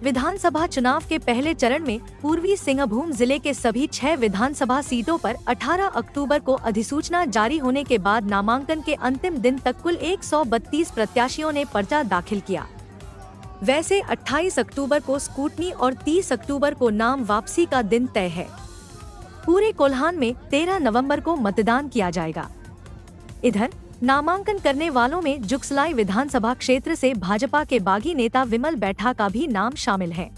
विधानसभा चुनाव के पहले चरण में पूर्वी सिंहभूम जिले के सभी 6 विधानसभा सीटों पर 18 अक्टूबर को अधिसूचना जारी होने के बाद नामांकन के अंतिम दिन तक कुल 132 प्रत्याशियों ने पर्चा दाखिल किया। वैसे 28 अक्टूबर को स्कूटनी और 30 अक्टूबर को नाम वापसी का दिन तय है। पूरे कोल्हान में 13 नवंबर को मतदान किया जाएगा। इधर नामांकन करने वालों में जुगसलाई विधानसभा क्षेत्र से भाजपा के बागी नेता विमल बैठा का भी नाम शामिल है।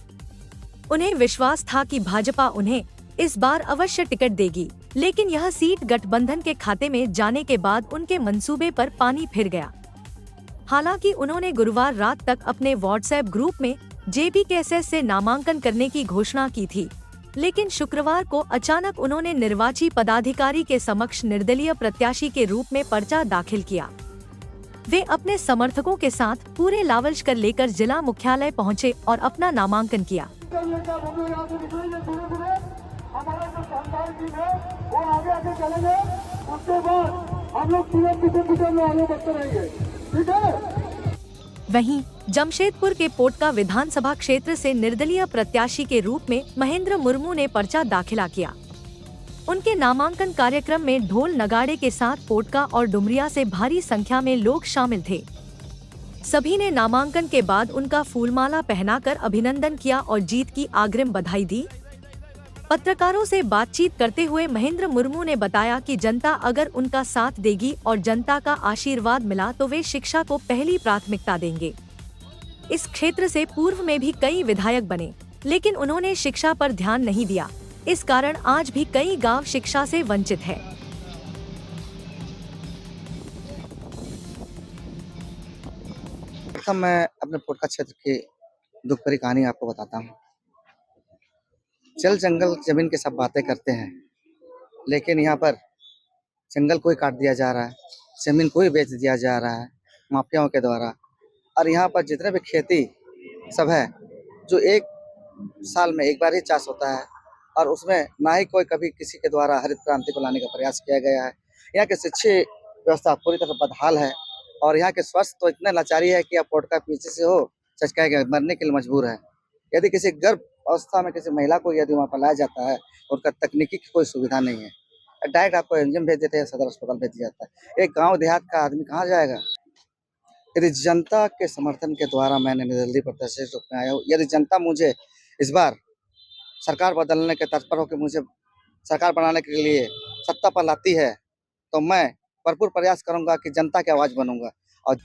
उन्हें विश्वास था कि भाजपा उन्हें इस बार अवश्य टिकट देगी, लेकिन यह सीट गठबंधन के खाते में जाने के बाद उनके मंसूबे पर पानी फिर गया। हालांकि उन्होंने गुरुवार रात तक अपने व्हाट्सएप ग्रुप में जेपीकेएसएस से नामांकन करने की घोषणा की थी, लेकिन शुक्रवार को अचानक उन्होंने निर्वाची पदाधिकारी के समक्ष निर्दलीय प्रत्याशी के रूप में पर्चा दाखिल किया। वे अपने समर्थकों के साथ पूरे लावलश्कर लेकर जिला मुख्यालय पहुंचे और अपना नामांकन किया। वहीं जमशेदपुर के पोटका विधानसभा क्षेत्र से निर्दलीय प्रत्याशी के रूप में महेंद्र मुर्मू ने पर्चा दाखिला किया। उनके नामांकन कार्यक्रम में ढोल नगाड़े के साथ पोटका और डुमरिया से भारी संख्या में लोग शामिल थे। सभी ने नामांकन के बाद उनका फूलमाला पहनाकर अभिनंदन किया और जीत की अग्रिम बधाई दी। पत्रकारों से बातचीत करते हुए महेंद्र मुर्मू ने बताया कि जनता अगर उनका साथ देगी और जनता का आशीर्वाद मिला तो वे शिक्षा को पहली प्राथमिकता देंगे। इस क्षेत्र से पूर्व में भी कई विधायक बने, लेकिन उन्होंने शिक्षा पर ध्यान नहीं दिया। इस कारण आज भी कई गांव शिक्षा से वंचित है। मैं अपने पोटका क्षेत्र की दुख भरी कहानी आपको बताता हूँ। जल जंगल जमीन की सब बातें करते हैं, लेकिन यहाँ पर जंगल को ही काट दिया जा रहा है, जमीन को ही बेच दिया जा रहा है माफियाओं के द्वारा। और यहाँ पर जितने भी खेती सब है, जो एक साल में एक बार ही चाष होता है, और उसमें ना ही कोई कभी किसी के द्वारा हरित क्रांति को लाने का प्रयास किया गया है। यहाँ की शिक्षा व्यवस्था पूरी तरह बदहाल है, और यहाँ के स्वास्थ्य तो इतने लाचारी है कि आप पोटका पीछे से हो सच कहेगा मरने के लिए मजबूर है। यदि किसी गर्भ अवस्था में किसी महिला को यदि वहाँ पर लाया जाता है, उनका तकनीकी की कोई सुविधा नहीं है, डायरेक्ट आपको एमजीएम भेज देते हैं, सदर अस्पताल भेज दिया जाता है। एक गांव देहात का आदमी कहाँ जाएगा? यदि जनता के समर्थन के द्वारा मैंने निर्दलीय प्रत्याशी के रूप में आया हूँ, यदि जनता मुझे इस बार सरकार बदलने के तत्पर होकर मुझे सरकार बनाने के लिए सत्ता पर लाती है, तो मैं भरपूर प्रयास करूंगा कि जनता की आवाज बनूंगा। और